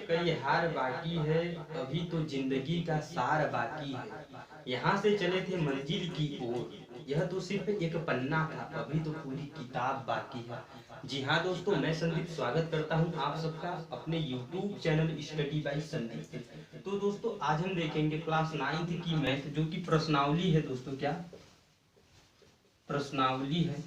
कई हार बाकी है, अभी तो जिंदगी का सार बाकी है। यहाँ से चले थे मंजिल की ओर, यह तो सिर्फ एक पन्ना था, अभी तो पूरी किताब बाकी है। जी हाँ दोस्तों, मैं संदीप स्वागत करता हूँ आप सबका अपने YouTube channel study bye Sandeep. तो दोस्तों आज हम देखेंगे क्लास 9th की मैथ, जो कि प्रश्नावली है दोस्तों। क्या प्रश्नावली है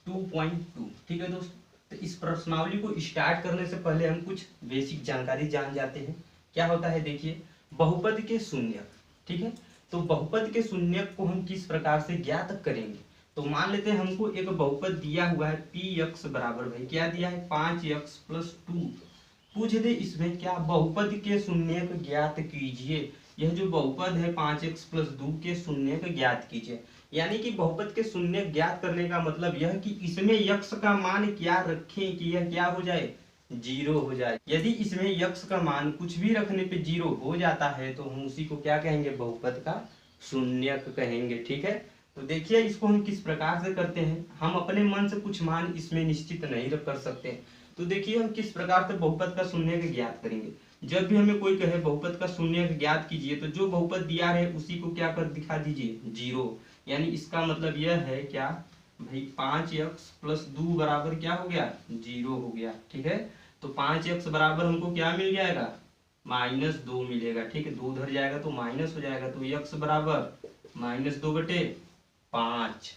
2.2। ठीक है दोस्तों, तो इस प्रश्नावली को स्टार्ट करने से पहले हम कुछ बेसिक जानकारी जान जाते हैं। क्या होता है देखिए, बहुपद के शून्यक। ठीक है, तो बहुपद के शून्यक को हम किस प्रकार से ज्ञात करेंगे। तो मान लेते हैं हमको एक बहुपद दिया हुआ है पी एक्स बराबर, भाई क्या दिया है 5x + 2। पूछ दे इसमें क्या बहुपद के शून्यक ज्ञात कीजिए। यह जो बहुपद है 5x + 2 के शून्यक ज्ञात कीजिए। यानी कि बहुपद के शून्य ज्ञात करने का मतलब यह कि इसमें यक्ष का मान क्या रखें कि यह क्या हो जाए, 0 हो जाए। यदि इसमें यक्ष का मान कुछ भी रखने पे 0 हो जाता है तो हम उसी को क्या कहेंगे, बहुपद का शून्यक कहेंगे। ठीक है, तो देखिए इसको हम किस प्रकार से करते हैं। हम अपने मन से कुछ मान इसमें निश्चित नहीं कर सकते। तो देखिए हम किस प्रकार से बहुपद का शून्यक ज्ञात करेंगे। जब भी हमें कोई कहे बहुपद का शून्यक ज्ञात कीजिए, तो जो बहुपद दिया है उसी को क्या कर दिखा दीजिए, 0। यानी इसका मतलब यह है क्या भाई, 5x + 2 बराबर क्या हो गया, 0 हो गया। ठीक है, तो 5x बराबर हमको क्या मिल जाएगा, -2 मिलेगा। ठीक है, 2 उधर जाएगा तो माइनस हो जाएगा, तो x बराबर -2/5।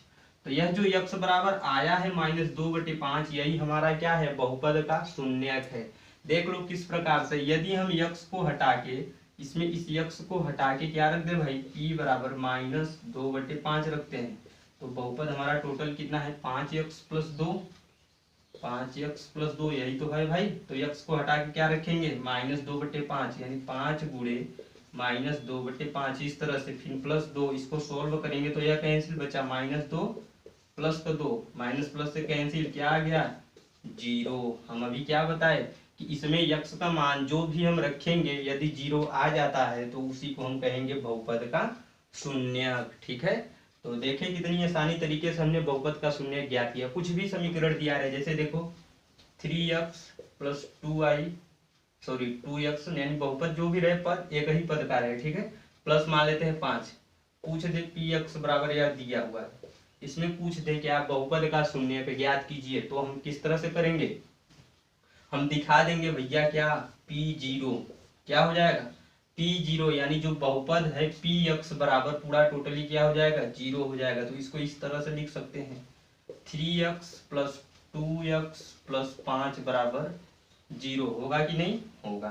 तो यह जो x बराबर आया है -2/5, यही हमारा क्या है, बहुपद का शून्यक है। देख लो किस प्रकार से, यदि हम x को हटा के इसमें इस यक्ष को हटा के क्या रख दे भाई, p बराबर -2/5 रखते हैं, तो बहुपद हमारा टोटल कितना है, 5x + 2। 5x + 2 यही तो है भाई। तो यक्ष को हटा के क्या रखेंगे, -2/5, यानी 5 गुणे -2/5। इस तरह से फिर +2, इसको सोल्व करेंगे तो यह कैंसिल बचा, -2 + 2, माइनस प्लस से कैंसिल, क्या आ गया, 0। हम अभी क्या बताए कि इसमें यक्ष का मान जो भी हम रखेंगे यदि 0 आ जाता है तो उसी को हम कहेंगे बहुपद का शून्यक। ठीक है, तो देखें कितनी आसानी तरीके से हमने बहुपद का शून्यक ज्ञात किया। कुछ भी समीकरण दिया है, जैसे देखो 3x + 2x, यानी बहुपद जो भी रहे पद एक ही पद का रहे। ठीक है, प्लस मान लेते हैं 5। पूछ दे px बराबर यह दिया हुआ है, इसमें पूछ दे कि आप बहुपद का शून्यक ज्ञात कीजिए, तो हम किस तरह से करेंगे, हम दिखा देंगे भैया क्या, P0 क्या हो जाएगा, P0, यानी जो बहुपद है px बराबर पूरा टोटली क्या हो जाएगा, 0 हो जाएगा। तो इसको इस तरह से लिख सकते हैं, 3x + 2x + 5 बराबर 0 होगा कि नहीं होगा।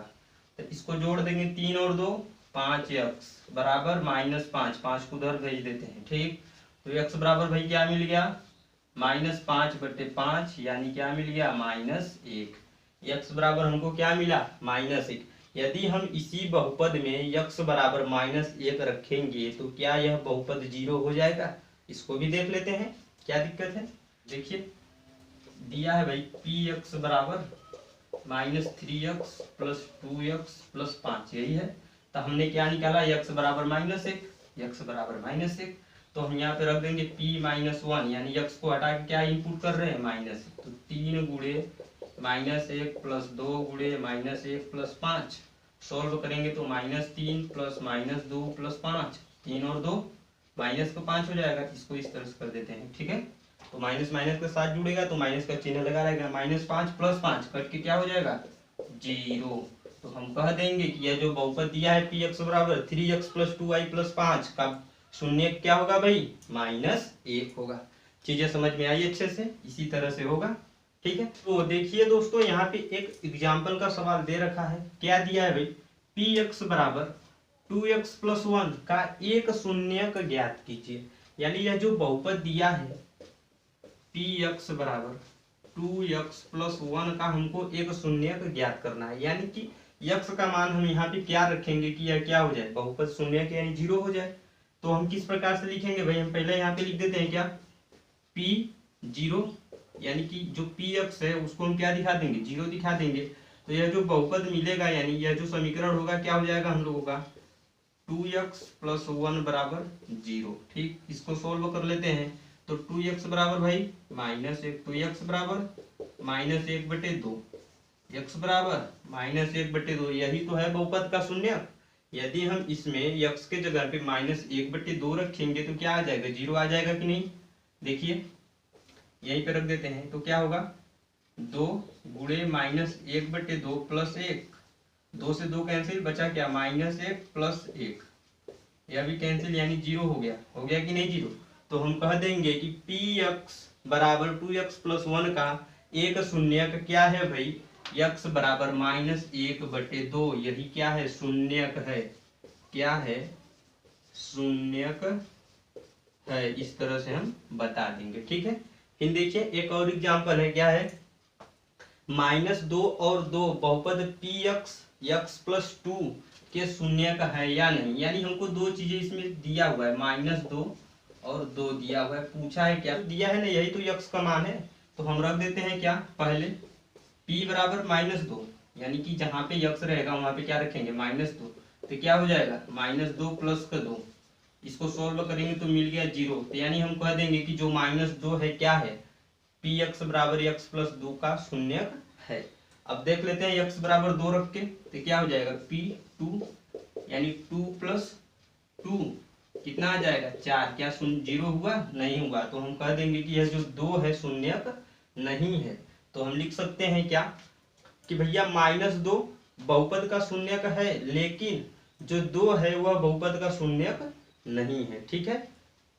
तो इसको जोड़ देंगे, 3 और 2 5x बराबर -5, 5 को उधर भेज देते हैं। ठीक, तो x बराबर भाई क्या मिल गया, -5/5, यानी क्या मिल गया, -1। x बराबर हमको क्या मिला, -1। यदि हम इसी बहुपद में x बराबर -1 रखेंगे तो क्या यह बहुपद 0 हो जाएगा। इसको भी देख लेते हैं, क्या दिक्कत है। देखिए दिया है भाई px बराबर -3x + 2x + 5, यही है। तो हमने क्या निकाला, x बराबर -1, x बराबर -1। तो हम यहाँ पे रख देंगे p-1, यानी x को हटा के क्या इनपुट कर रहे हैं, -1। तो 3 गुणे -1 + 2 गुणे -1 + 5, सोल्व करेंगे तो -3 + -2 + 5, 3 और 2 माइनस का 5 हो जाएगा। इसको इस तरह से कर देते हैं। ठीक है, तो माइनस माइनस के साथ जुड़ेगा तो माइनस का चिन्ह लगा रहेगा, -5 + 5 कट के क्या हो जाएगा, 0। तो हम कह देंगे कि यह जो बहुपद दिया है px बराबर 3x + 2y + 5 का शून्य क्या होगा भाई, -1 होगा। चीजें समझ में आई अच्छे से, इसी तरह से होगा। ठीक है, तो देखिए दोस्तों यहाँ पे एक एग्जाम्पल का सवाल दे रखा है। क्या दिया है भाई, px बराबर 2x + 1 का एक शून्यक ज्ञात कीजिए। यानी यह जो बहुपद दिया है px बराबर 2x + 1 का हमको एक शून्यक ज्ञात करना है। यानी कि x का मान हम यहाँ पे क्या रखेंगे कि यह क्या हो जाए, बहुपद शून्यक यानी 0 हो जाए। तो हम किस प्रकार से लिखेंगे भाई, हम पहले यहाँ पे लिख देते हैं क्या, P0, यानी कि जो px है उसको हम क्या दिखा देंगे, 0 दिखा देंगे। तो यह जो बहुपद मिलेगा, यानी यह जो समीकरण होगा क्या हो जाएगा हम लोगों का, 2x + 1 बराबर 0। ठीक, इसको सोल्व कर लेते हैं। तो 2x बराबर भाई -1, तो x बराबर -1/2, x बराबर -1/2, यही तो है बहुपद का शून्य। यदि हम इसमें x के जगह पे -1/2 रखेंगे तो क्या आ जाएगा, 0 आ जाएगा कि नहीं। देखिए यहीं पे रख देते हैं तो क्या होगा, 2 गुणे -1/2 प्लस 1, 2 से 2 कैंसिल, बचा क्या -1 प्लस 1, यह भी कैंसिल यानी 0 हो गया कि नहीं 0। तो हम कह देंगे कि px बराबर 2x + 1 का एक शून्यक क्या है भाई, x बराबर -1/2, यही क्या है, शून्यक है। क्या है, शून्यक है। इस तरह से हम बता देंगे, ठीक है। फिर देखिए एक और एग्जांपल है, क्या है, -2 और 2 बहुपद px x + 2 के शून्य का है या नहीं। यानी हमको दो चीजें इसमें दिया हुआ है, -2 और 2 दिया हुआ है, पूछा है क्या दिया है ना, यही तो x का मान है। तो हम रख देते हैं क्या, पहले p बराबर -2, यानी कि जहां पे x रहेगा वहां पे क्या रखेंगे, -2, तो क्या हो जाएगा -2 + 2, इसको सोल्व करेंगे तो मिल गया 0। तो यानी हम कह देंगे कि जो -2 है क्या है, px बराबर x + 2 का शून्यक है। अब देख लेते हैं x बराबर 2 रख के तो क्या हो जाएगा, p2 यानी 2 + 2 कितना आ जाएगा 4, क्या 0 हुआ, नहीं हुआ। तो हम कह देंगे कि यह जो 2 है शून्यक नहीं है। तो हम लिख सकते हैं क्या कि भैया -2 बहुपद का शून्यक है, लेकिन जो 2 है वह बहुपद का शून्यक नहीं है, ठीक है।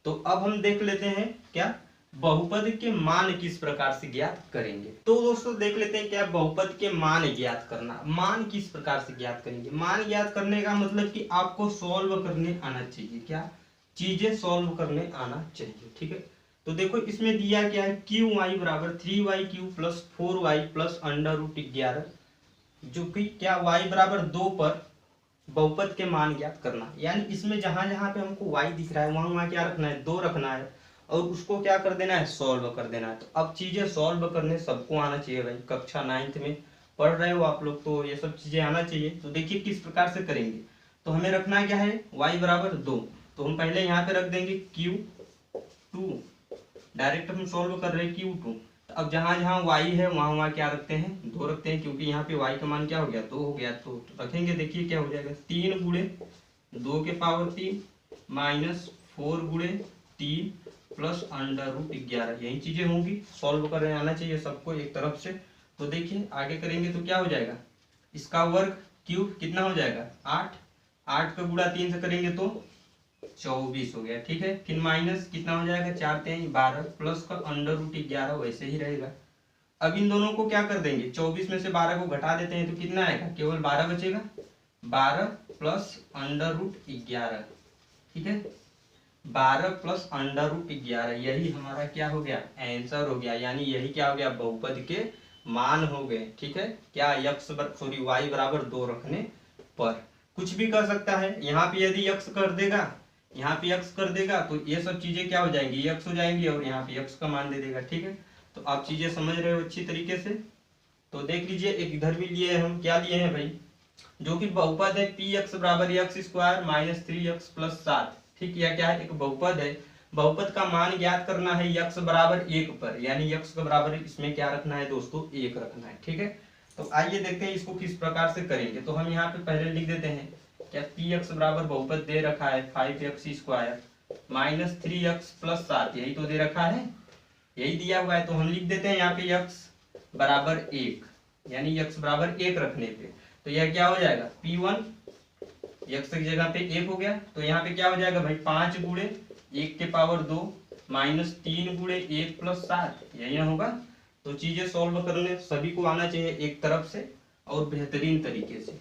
तो अब हम देख लेते हैं क्या, बहुपद के मान किस प्रकार से ज्ञात करेंगे। तो दोस्तों देख लेते हैं क्या, बहुपद के मान ज्ञात करना। मान किस प्रकार से ज्ञात करेंगे, मान ज्ञात करने का मतलब कि आपको सॉल्व करने आना चाहिए, क्या चीजें सॉल्व करने आना चाहिए, ठीक है। तो देखो इसमें दिया क्या है, qy बराबर 3y³ + 4y + √11, जो कि क्या y बराबर 2 पर बहुपद के मान ज्ञात करना। यानी इसमें जहां जहां पे हमको y दिख रहा है वहां वहां क्या रखना है, 2 रखना है, और उसको क्या कर देना है, सॉल्व कर देना है। तो अब चीजें सॉल्व करने सबको आना चाहिए भाई, कक्षा 9th में पढ़ रहे हो आप लोग तो ये सब चीजें आना चाहिए। तो देखिए किस प्रकार से करेंगे। तो हमें रखना क्या है, y बराबर 2, तो हम पहले यहाँ पे रख देंगे q2, डायरेक्ट हम सॉल्व कर रहे हैं q2। तो अब जहां जहां y है वहां वहां क्या रखते हैं, 2 रखते हैं, क्योंकि यहाँ पे y का मान क्या हो गया, 2 हो गया। तो रखेंगे, देखिए क्या हो जाएगा, 3 गुणे 2 के पावर 3 -4 गुणे 3 + √11, यही चीजें होंगी। सॉल्व करने आना चाहिए सबको एक तरफ से। तो देखिए आगे करेंगे तो क्या हो जाएगा, इसका वर्ग क्यूब कितना हो जाएगा 8, 8 का गुणा 3 से करेंगे तो 24 हो गया, ठीक है। फिर माइनस कितना हो जाएगा, 4 3 12 प्लस का √11 वैसे ही रहेगा। अब इन दोनों को क्या कर देंगे, 24 में से 12 को घटा देते हैं तो कितना आएगा, केवल 12 बचेगा, 12 प्लस √11, ठीक है, 12 प्लस √11, यही हमारा क्या हो गया, आंसर हो गया। यानी यही क्या हो गया, बहुपद के मान हो गए, ठीक है। क्या y बराबर 2 रखने पर कुछ भी कर सकता है। यहाँ पे यदि x कर देगा, यहाँ पे x कर देगा तो ये सब चीजें क्या हो जाएंगी, x हो जाएंगी, और यहाँ पे x का मान दे देगा, ठीक है। तो आप चीजें समझ रहे हो अच्छी तरीके से। तो देख लीजिए एक इधर भी लिए हम, क्या लिए हैं भाई, जो कि बहुपद है px बराबर x² - 3x + 7, ठीक। यह क्या है, एक बहुपद है। बहुपद का मान ज्ञात करना है x बराबर 1 पर, यानी x का बराबर इसमें क्या रखना है दोस्तों, 1 रखना है, ठीक है। तो आइए देखते हैं इसको किस प्रकार से करेंगे। तो हम यहाँ पे पहले लिख देते हैं क्या, px बराबर बहुपद दे रखा है 5x² - 3x + 7, यही तो दे रखा है, यही दिया हुआ है। तो हम लिख देते हैं यहाँ पे x बराबर 1, यानी x बराबर 1 रखने पे तो यह क्या हो जाएगा, p1 x की जगह पे 1 हो गया। तो यहाँ पे क्या हो जाएगा भाई, 5 गुणे 1 के पावर 2 -3 गुणे 1 + 7, यही होगा। तो चीजें सॉल्व करने सभी को आना चाहिए एक तरफ से और बेहतरीन तरीके से।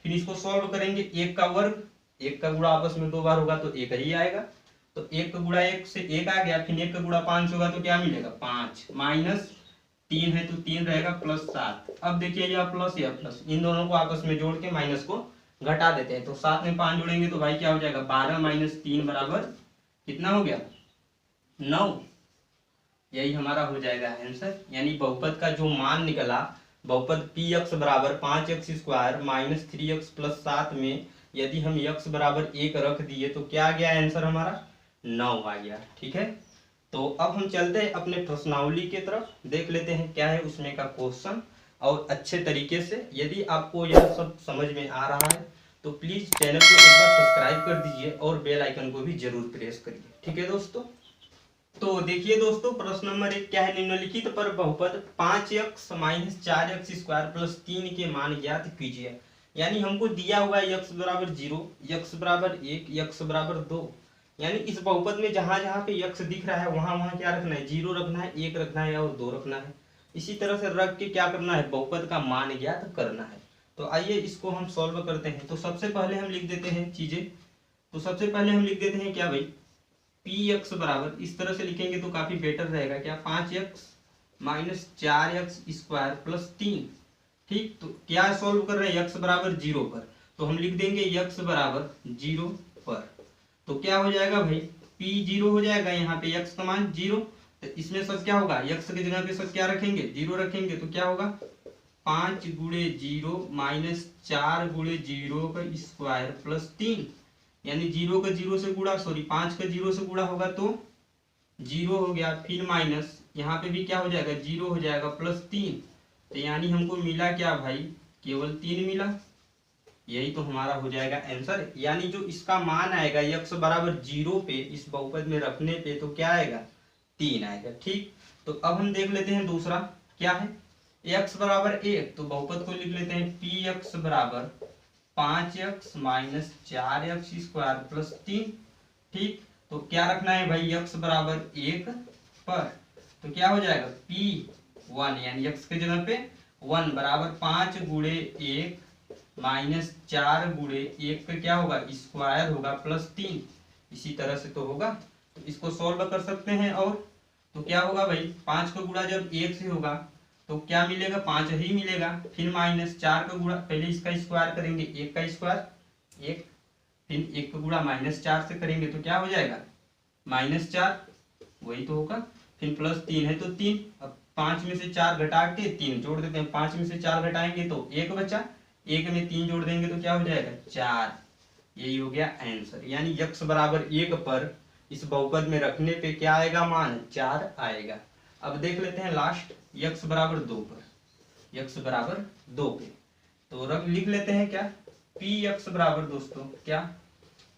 फिर इसको सॉल्व करेंगे, 1 का वर्ग, 1 का गुणा आपस में 2 बार होगा तो 1 ही आएगा। तो 1 का गुणा 1 से 1 आ गया, फिर 1 का गुणा 5 होगा तो क्या मिलेगा 5, -3 है तो 3 रहेगा + 7। अब देखिए यह प्लस या प्लस, इन दोनों को आपस में जोड़ के माइनस को घटा देते हैं। तो 7 में 5 जोड़ेंगे तो भाई क्या हो जाएगा, 12 - 3 बराबर कितना हो गया, 9, यही हमारा हो जाएगा आंसर। यानी बहुपद का जो मान निकला, बहुपद px बराबर 5x² - 3x + 7 में यदि हम x बराबर 1 रख दिए तो क्या आ गया आंसर हमारा, 9 आ गया, ठीक है। तो अब हम चलते हैं अपने प्रश्नावली की तरफ, देख लेते हैं क्या है उसमें का क्वेश्चन। और अच्छे तरीके से। यदि आपको यह सब समझ में आ रहा है तो प्लीज चैनल को एक बार सब्सक्राइब कर दीजिए और बेल आइकन को भी जरूर प्रेस करिए। ठीक है दोस्तों, तो देखिए दोस्तों प्रश्न नंबर 1 क्या है, निम्नलिखित पर बहुपद 5x minus 4x square plus 3 के मान ज्ञात कीजिए। यानी हमको दिया हुआ है x बराबर 0, x बराबर 1, x बराबर 2। यानी इस बहुपद में जहां जहां पे x दिख रहा है वहां वहां क्या रखना है, 0 रखना है, 1 रखना है और 2 रखना है। इसी तरह से रख के क्या करना है, बहुपद का मान ज्ञात करना है। तो आइए इसको हम सॉल्व करते हैं। तो सबसे पहले हम लिख देते हैं चीजें। तो सबसे पहले हम लिख देते हैं क्या भाई, पी एक्स बराबर, इस तरह से लिखेंगे तो काफी बेटर रहेगा क्या, 5x minus 4x square plus 3। ठीक, तो क्या सॉल्व कर रहे हैं, x बराबर 0 पर, तो हम लिख देंगे x बराबर 0 पर। तो क्या हो जाएगा भाई, p 0 हो जाएगा, यहाँ पे x का मान 0। तो इसमें सब क्या होगा, x की जगह पे सब क्या रखेंगे, 0 रखेंगे। तो क्या होगा, 5 गुणे 0 माइनस 4 गुणे 0 का स्क्वायर प्लस 3। यानी 0 का 0 से गुणा, सॉरी 5 का 0 से गुणा होगा तो 0 हो गया, फिर माइनस यहाँ पे भी क्या हो जाएगा, 0 हो जाएगा प्लस 3। तो यानी हमको मिला क्या भाई, केवल 3 मिला। यही तो हमारा हो जाएगा आंसर। यानी जो इसका मान आएगा x बराबर 0 पे, इस बहुपद में रखने पे तो क्या आएगा, 3 आएगा। ठीक, तो अब हम देख लेते हैं दूसरा क्या है, x बराबर 1, तो बहुपद को लिख लेते हैं पी एक्स बराबर 5x minus 4x square plus 3। ठीक, तो क्या रखना है भाई, x बराबर 1 पर, तो क्या हो जाएगा p1, यानी x के जगह पे 1 बराबर 5 गुणे 1 माइनस 4 गुणे 1 का क्या होगा, स्क्वायर होगा प्लस 3। इसी तरह से तो होगा, तो इसको सॉल्व कर सकते हैं। और तो क्या होगा भाई, 5 का गुणा जब 1 से होगा तो क्या मिलेगा, 5 ही मिलेगा। फिर माइनस 4 का गुणा, पहले इसका स्क्वायर करेंगे, 1 का स्क्वायर 1, फिर 1 का गुणा माइनस 4 से करेंगे तो क्या हो जाएगा, माइनस 4, वही तो होगा। फिर प्लस 3 है तो 3। अब 5 में से 4 घटा के 3 जोड़ देते हैं, 5 में से 4 घटाएंगे तो 1 बचा, 1 में 3 जोड़ देंगे तो क्या हो जाएगा, 4। यही हो गया आंसर। यानी x बराबर 1 पर इस बहुपद में रखने पे क्या आएगा, मान 4 आएगा। अब देख लेते हैं लास्ट, x बराबर 2 पर, x बराबर 2 पे तो रख लिख लेते हैं क्या, पी एक्स बराबर दोस्तों क्या,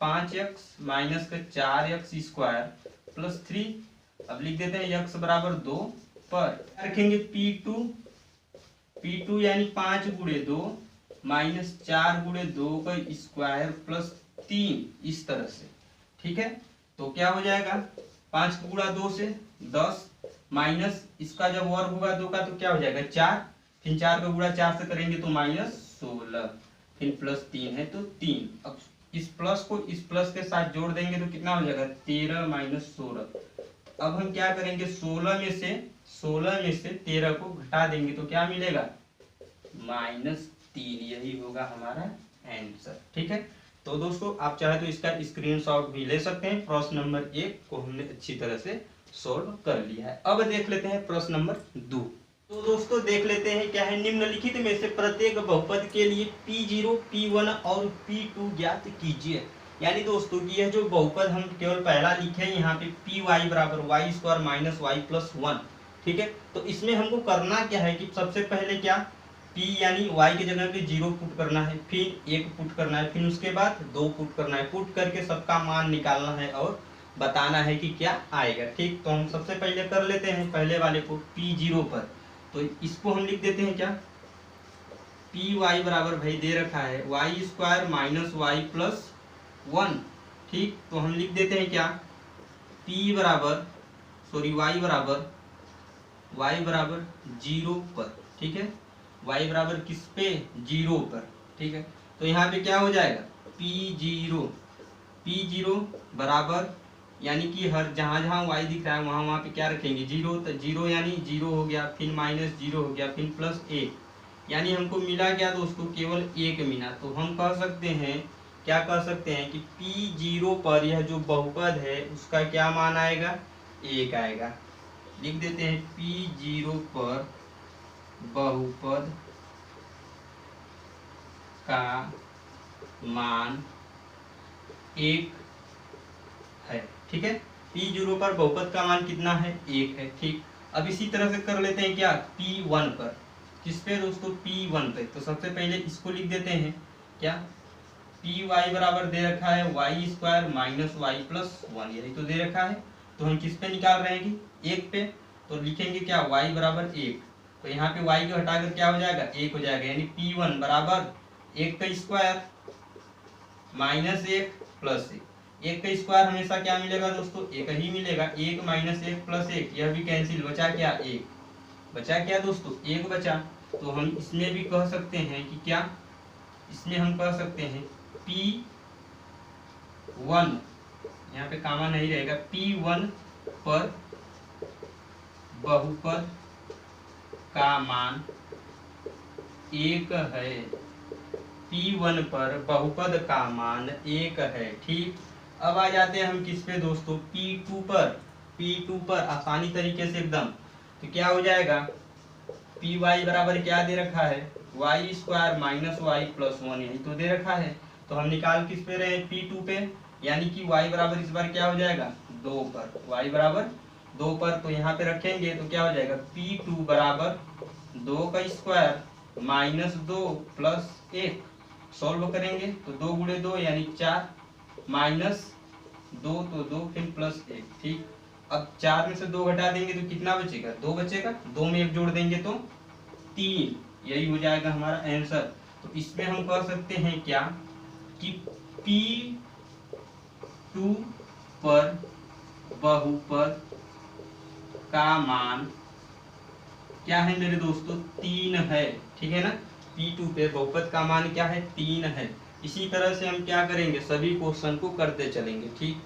5x माइनस का 4x स्क्वायर प्लस 3। अब लिख देते हैं x बराबर 2 पर, रखेंगे p2 यानी 5 गुणे 2 माइनस 4 गुणे 2 का स्क्वायर प्लस 3, इस तरह से। ठीक है, तो क्या हो जाएगा, 5 का गुणा 2 से 10 माइनस इसका जब वर्ग होगा 2 का तो क्या हो जाएगा 4, फिर 4 का गुणा 4 से करेंगे तो माइनस 16, फिर प्लस 3 है तो 3। अब इस प्लस को इस प्लस के साथ जोड़ देंगे तो कितना हो जाएगा, 13 माइनस 16। अब हम क्या करेंगे, 16 में से 13 को घटा देंगे तो क्या मिलेगा, -3। यही होगा हमारा आंसर। ठीक है, तो दोस्तों आप चाहे तो इसका स्क्रीनशॉट भी ले सकते हैं। प्रश्न नंबर 1 को हमने अच्छी तरह से सॉल्व कर लिया है। अब देख लेते हैं प्रश्न नंबर 2। तो दोस्तों देख लेते हैं क्या है, निम्नलिखित में से प्रत्येक बहुपद के लिए P0, P1 और P2 ज्ञात कीजिए। यानी दोस्तों कि यह जो बहुपद हम केवल पहला लिखे हैं यहाँ पे पी वाई बराबर Y square minus Y plus 1। ठीक है, तो इसमें हमको करना क्या है कि सबसे पहले क्या, p यानी y की जगह पे 0 पुट करना है, फिर 1 पुट करना है, फिर उसके बाद 2 पुट करना है। पुट करके सबका मान निकालना है और बताना है कि क्या आएगा। ठीक, तो हम सबसे पहले कर लेते हैं पहले वाले को p0 पर। तो इसको हम लिख देते हैं क्या, पी वाई बराबर भाई दे रखा है Y square minus Y plus 1। ठीक, तो हम लिख देते हैं क्या, p बराबर सॉरी y बराबर 0 पर। ठीक है, y बराबर किस पे, 0 पर। ठीक है, तो यहाँ पे क्या हो जाएगा, p0 बराबर, यानी कि हर जहाँ जहाँ y दिख रहा है वहाँ वहाँ पे क्या रखेंगे, 0। तो 0 यानी 0 हो गया, फिर -0 हो गया, फिर प्लस 1। यानी हमको मिला क्या दोस्तों, केवल 1 मिला। तो हम कह सकते हैं, क्या कह सकते हैं कि p0 पर यह जो बहुपद है उसका क्या मान आएगा, 1 आएगा। लिख देते हैं p0 पर बहुपद का मान 1 है। ठीक है, p0 पर बहुपद का मान कितना है, 1 है। ठीक, अब इसी तरह से कर लेते हैं क्या, p1 पर। किस पे दोस्तों, P1 पे। तो सबसे पहले इसको लिख देते हैं, क्या, पी वाई बराबर दे रखा है Y square minus Y plus 1, यही तो दे रखा है। तो हम किस पे निकाल रहे हैं कि 1 पे। तो लिखेंगे क्या, y बराबर 1। तो यहाँ पे y को हटाकर क्या हो जाएगा, 1 हो जाएगा, यानी P1 बराबर 1 का स्क्वायर माइनस 1 प्लस 1। 1 का स्क्वायर हमेशा क्या मिलेगा दोस्तों, 1 ही मिलेगा। 1 माइनस 1 प्लस 1, यह भी कैंसिल, बचा क्या, 1। बचा क्या दोस्तों, 1 बचा। तो हम इसमें भी कह सकते हैं कि क्या, इसमें हम कह सकते हैं P1, यहाँ पे कामा नहीं रहेगा, P1 पर बहुपद का मान 1 है। P1 पर बहुपद का मान 1 है, ठीक। अब आ जाते हैं हम किस पे दोस्तों, P2 पर। P2 पर आसानी तरीके से एकदम, तो क्या हो जाएगा, पी वाई बराबर क्या दे रखा है, Y square minus Y plus 1, यही तो दे रखा है। तो हम निकाल किस पे रहे हैं, P2 पे, यानी कि y बराबर इस बार क्या हो जाएगा, 2 पर। y बराबर 2 पर, तो यहाँ पे रखेंगे तो क्या हो जाएगा, P2 बराबर 2 का स्क्वायर माइनस 2 प्लस 1। सॉल्व करेंगे तो 2 गुणे 2 यानी 4, माइनस 2 तो 2, फिर प्लस 1, ठीक। अब 4 में से 2 घटा देंगे तो कितना बचेगा, 2 बचेगा। 2 में 1 जोड़ देंगे तो 3, यही हो जाएगा हमारा आंसर। तो इसमें हम कह सकते हैं क्या, कि P2 पर बहुपद का मान क्या है मेरे दोस्तों, 3 है, ठीक है ना। P2 पे बहुपद का मान क्या है, 3 है। इसी तरह से हम क्या करेंगे, सभी क्वेश्चन को करते चलेंगे, ठीक।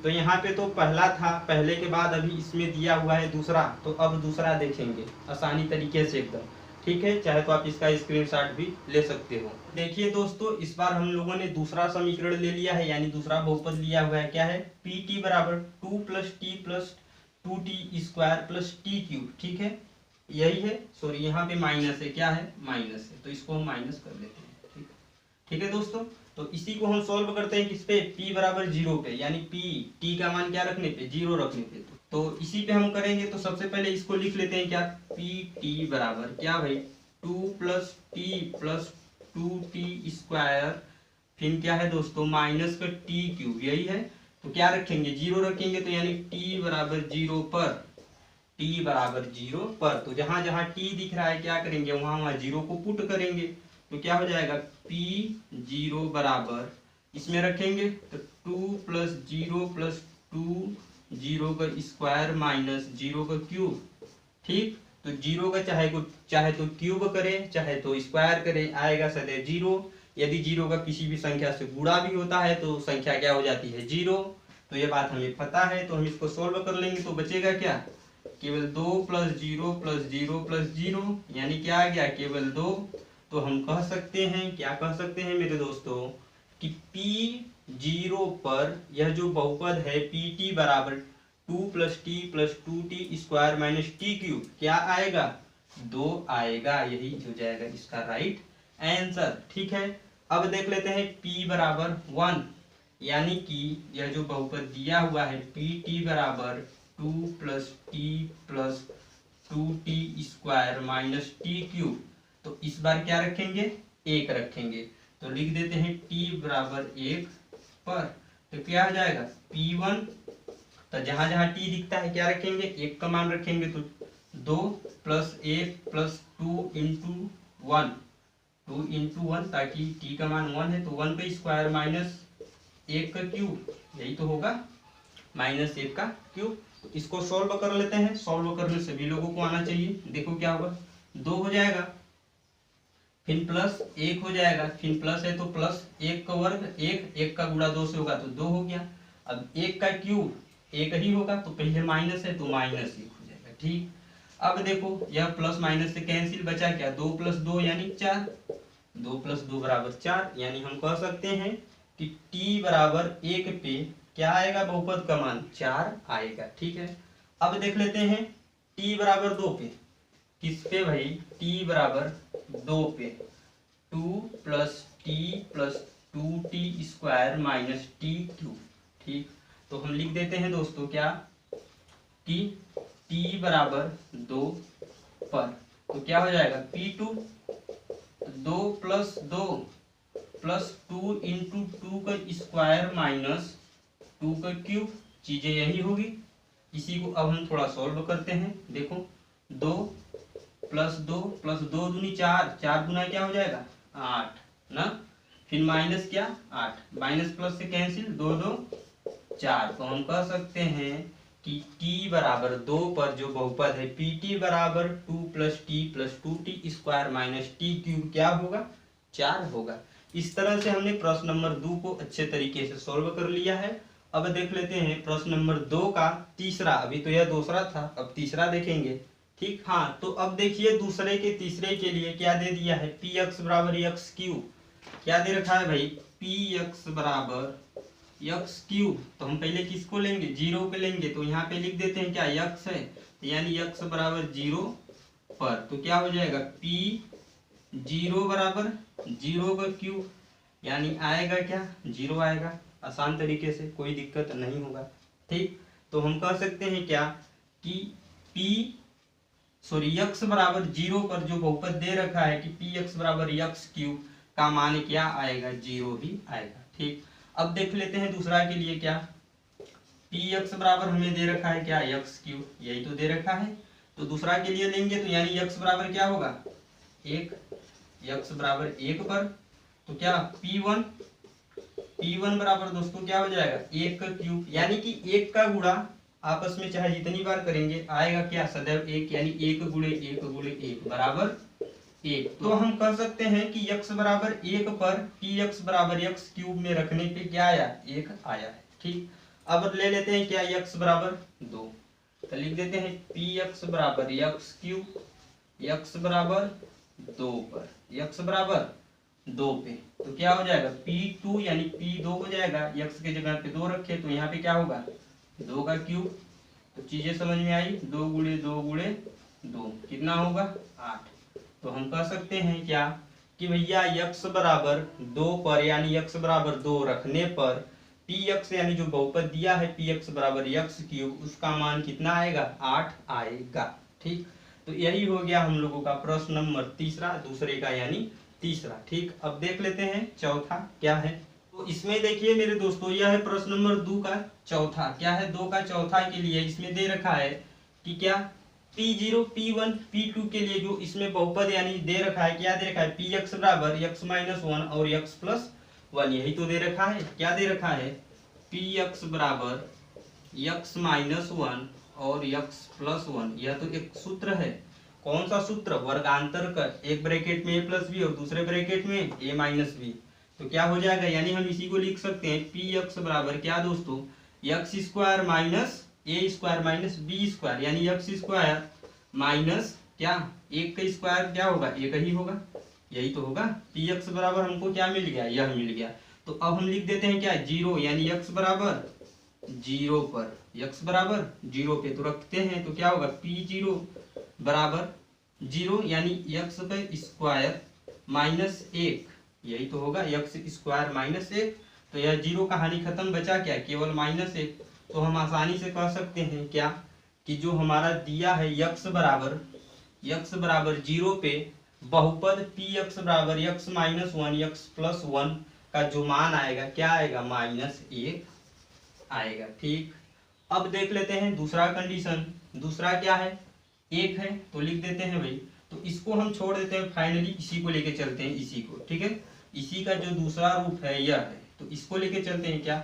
तो यहाँ पे तो पहला था, पहले के बाद अभी इसमें दिया हुआ है दूसरा, तो अब दूसरा देखेंगे आसानी तरीके से एकदम, ठीक है। चाहे तो आप इसका स्क्रीनशॉट भी ले सकते हो। देखिए दोस्तों, इस बार हम लोगों ने दूसरा समीकरण ले लिया है, यानी दूसरा बहुपद लिया हुआ है, क्या है, Pt बराबर 2 plus T plus 2t square plus T cube, ठीक है, यही है। सॉरी, यहाँ पे माइनस है, क्या है, माइनस है, तो इसको हम माइनस कर लेते हैं, ठीक। ठीक है दोस्तों, तो इसी को हम सॉल्व करते हैं किस पे, p बराबर 0 पे, यानी p t का मान क्या रखने पे, 0 रखने पे। तो इसी पे हम करेंगे। तो सबसे पहले इसको लिख लेते हैं, क्या, pt बराबर क्या भाई, 2 plus T plus 2t square, फिर क्या है दोस्तों, माइनस का टी क्यूब, यही है। तो क्या रखेंगे, 0 रखेंगे, तो यानी t बराबर 0 पर, t बराबर 0 पर, तो जहां जहां t दिख रहा है क्या करेंगे, वहां वहां 0 को पुट करेंगे। तो क्या हो जाएगा, P0 बराबर, इसमें रखेंगे तो 2 प्लस 0 प्लस 2, 0 का स्क्वायर माइनस 0 का क्यूब, ठीक। तो 0 का चाहे तो क्यूब करे, चाहे तो स्क्वायर करे, आएगा सदैव 0। यदि 0 का किसी भी संख्या से गुणा भी होता है तो संख्या क्या हो जाती है, 0। तो ये बात हमें पता है, तो हम इसको सोल्व कर लेंगे। तो बचेगा क्या, केवल 2 प्लस 0 प्लस 0 प्लस 0, यानी क्या आ गया, केवल 2। तो हम कह सकते हैं, क्या कह सकते हैं मेरे दोस्तों, कि P0 पर यह जो बहुपद है PT बराबर 2 plus T plus 2t square minus T cube, क्या आएगा, 2 आएगा, यही हो जाएगा इसका राइट आंसर, ठीक है। अब देख लेते हैं P बराबर 1, यानी कि यह जो बहुपद दिया हुआ है PT बराबर 2 plus T plus 2t square minus T cube, तो इस बार क्या रखेंगे, 1 रखेंगे। तो लिख देते हैं t बराबर 1 पर, तो क्या हो जाएगा, P1, तो जहां जहां t दिखता है क्या रखेंगे, 1 का मान रखेंगे, तो 2 प्लस 1 प्लस 2 इंटू 1, 2 इंटू 1, ताकि t का मान 1 है, तो 1 का स्क्वायर माइनस 1 का क्यूब, यही तो होगा, माइनस 1 का क्यूब। तो इसको सॉल्व कर लेते हैं। सॉल्व करने सभी लोगों को आना चाहिए। देखो क्या होगा, 2 हो जाएगा, फिर प्लस 1 हो जाएगा, फिर प्लस है तो प्लस 1 का वर्ग, 1 का गुणा 2 से होगा तो 2 हो गया। अब 1 का क्यूब 1 ही होगा, तो पहले माइनस है तो माइनस 1 हो जाएगा, ठीक। अब देखो यह प्लस माइनस से कैंसिल, बचा क्या, 2 प्लस 2 यानी 4, 2 प्लस 2 बराबर 4, यानी हम कह सकते हैं कि t बराबर 1 पे क्या आएगा, बहुपद का मान 4 आएगा, ठीक है। अब देख लेते हैं t बराबर 2 पे, किस पे भाई, t बराबर 2 पे, 2 plus T plus 2t square minus T cube, ठीक। तो हम लिख देते हैं दोस्तों क्या, कि t बराबर 2 पर, तो क्या हो जाएगा P2 2 प्लस 2 प्लस 2 इंटू 2 का स्क्वायर माइनस 2 का क्यूब, चीजें यही होगी। इसी को अब हम थोड़ा सॉल्व करते हैं। देखो 2 प्लस 2 प्लस 2 दूनी 4, 4 गुना क्या हो जाएगा 8 ना, फिर माइनस क्या 8, माइनस प्लस से कैंसिल, 2 2 4। तो हम कह सकते हैं कि t बराबर 2 पर जो बहुपद है pt बराबर 2 plus T plus 2t square minus T cube क्या होगा 4 होगा। इस तरह से हमने प्रश्न नंबर 2 को अच्छे तरीके से सॉल्व कर लिया है। अब देख लेते हैं प्रश्न नंबर 2 का तीसरा, अभी तो यह दूसरा था, अब तीसरा देखेंगे। ठीक, हाँ, तो अब देखिए दूसरे के तीसरे के लिए क्या दे दिया है, पी एक्स बराबर एक्स क्यूब। क्या दे रखा है भाई, पी एक्स बराबर एक्स क्यूब। तो हम पहले किसको लेंगे, 0 को लेंगे। तो यहाँ पे लिख देते हैं क्या एक्स है, तो यानी एक्स बराबर 0 पर तो क्या हो जाएगा पी 0 बराबर 0 का क्यूब, यानी आएगा क्या 0 आएगा। आसान तरीके से, कोई दिक्कत नहीं होगा। ठीक, तो हम कह सकते हैं क्या कि एक्स बराबर 0 पर जो बहुपद दे रखा है कि पी एक्स बराबर एक्स क्यूब का मान क्या आएगा 0 ही आएगा। ठीक, अब देख लेते हैं दूसरा के लिए क्या, पी एक्स बराबर हमें दे रखा है क्या एक्स क्यूब, यही तो दे रखा है। तो दूसरा के लिए लेंगे तो यानी एक्स बराबर क्या होगा 1, एक्स बराबर 1 पर तो क्या P1 बराबर दोस्तों क्या हो जाएगा 1 का क्यूब, यानी कि 1 का गुणा आपस में चाहे जितनी बार करेंगे आएगा क्या सदैव 1, यानी 1 गुणे 1 गुणे 1 बराबर 1। तो हम कह सकते हैं कि x बराबर 1 पर px बराबर x क्यूब में रखने पे क्या आया 1 आया है। ठीक, अब ले लेते हैं क्या x बराबर 2, तो लिख देते हैं px बराबर x क्यूब, x बराबर 2 पर x बराबर 2 पे तो क्या हो जाएगा P2 यानी P2 हो जाएगा, x के जगह पे 2 रखे तो यहाँ पे क्या होगा 2 का क्यूब। तो चीजें समझ में आई, 2 गुणे 2 गुणे 2 कितना होगा 8। तो हम कह सकते हैं क्या कि भैया x बराबर 2 पर यानी x बराबर 2 रखने पर px यानी जो बहुपद दिया है px बराबर x क्यूब उसका मान कितना आएगा 8 आएगा। ठीक, तो यही हो गया हम लोगों का प्रश्न नंबर तीसरा, दूसरे का यानी तीसरा। ठीक, अब देख लेते हैं चौथा क्या है। तो इसमें देखिए मेरे दोस्तों यह है प्रश्न नंबर 2 का चौथा। क्या है 2 का चौथा के लिए इसमें दे रखा है कि क्या P0 P1 P2 के लिए जो इसमें बहुपद यानी दे रखा है, क्या दे रखा है px बराबर x माइनस 1 और x प्लस 1, यही तो दे रखा है। क्या दे रखा है px बराबर x माइनस 1 और x प्लस 1, यह तो एक सूत्र है। कौन सा सूत्र, वर्गांतर कर, एक ब्रैकेट में a प्लस बी और दूसरे ब्रैकेट में a माइनस बी। तो क्या हो जाएगा, यानी हम इसी को लिख सकते हैं px बराबर क्या दोस्तों x square minus a square minus b square, यानी x स्क्वायर माइनस क्या 1 का स्क्वायर क्या होगा 1 ही होगा, यही तो होगा। px बराबर हमको क्या मिल गया, यह मिल गया। तो अब हम लिख देते हैं क्या 0, यानी x बराबर 0 पर, x बराबर 0 पे तो रखते हैं तो क्या होगा p0 बराबर 0 यानी x का स्क्वायर माइनस 1, यही तो होगा x स्क्वायर माइनस 1। तो यह 0 कहानी खत्म, बचा क्या केवल माइनस 1। तो हम आसानी से कह सकते हैं क्या कि जो हमारा दिया है x बराबर 0 पे बहुपद px बराबर x माइनस 1 x प्लस 1 का जो मान आएगा क्या आएगा -1 आएगा। ठीक, अब देख लेते हैं दूसरा कंडीशन। दूसरा क्या है 1 है तो लिख देते हैं भाई, तो इसको हम छोड़ देते हैं, फाइनली इसी को लेके चलते हैं, इसी को। ठीक है, इसी का जो दूसरा रूप है यह है, तो इसको लेके चलते हैं क्या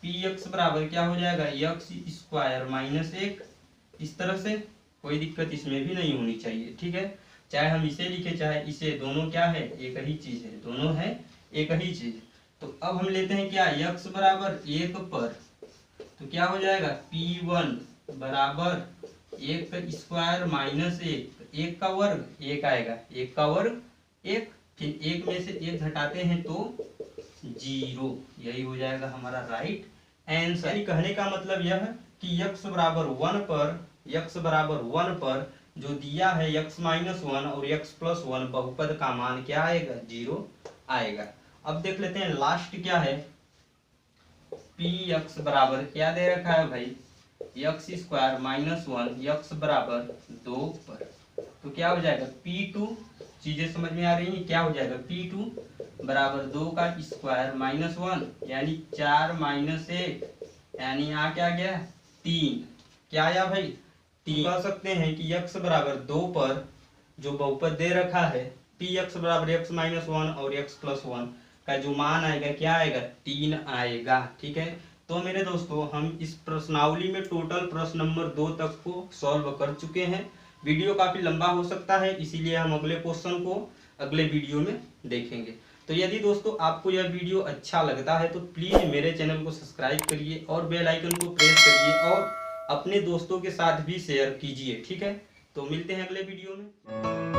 px बराबर क्या हो जाएगा x स्क्वायर माइनस 1, इस तरह से कोई दिक्कत इसमें भी नहीं होनी चाहिए। ठीक है, चाहे हम इसे लिखे चाहे इसे, दोनों क्या है एक ही चीज है, दोनों है एक ही चीज। तो अब हम लेते हैं क्या x बराबर 1 पर तो क्या हो जाएगा p1 बराबर 1 का स्क्वायर माइनस 1 का वर्ग 1 आएगा, 1 का वर्ग 1, फिर 1 में से 1 घटाते हैं तो 0, यही हो जाएगा हमारा राइट आंसर। कहने का मतलब यह है कि x बराबर 1 पर जो दिया है x माइनस 1 और x प्लस 1 बहुपद का मान क्या आएगा 0 आएगा। अब देख लेते हैं लास्ट क्या है, px बराबर क्या दे रखा है भाई x स्क्वायर माइनस 1 x बराबर 2 पर। तो क्या हो जाएगा P2, चीजें समझ में आ रही हैं, क्या हो जाएगा P2 बराबर 2 का स्क्वायर माइनस 1 यानी 4 माइनस 1 यानी यहाँ क्या गया 3, क्या आया भाई 3। कह सकते हैं कि x बराबर 2 पर जो बहुपद दे रखा है px बराबर x माइनस 1 और x प्लस 1 का जो मान आएगा क्या आएगा 3 आएगा। ठीक है, तो मेरे दोस्तों हम इस प्रश्नावली में टोटल प्रश्न नंबर 2 तक को सॉल्व कर चुके हैं। वीडियो काफी लंबा हो सकता है, इसीलिए हम अगले क्वेश्चन को अगले वीडियो में देखेंगे। तो यदि दोस्तों आपको यह वीडियो अच्छा लगता है तो प्लीज मेरे चैनल को सब्सक्राइब करिए और बेल आइकन को प्रेस करिए और अपने दोस्तों के साथ भी शेयर कीजिए। ठीक है, तो मिलते हैं अगले वीडियो में।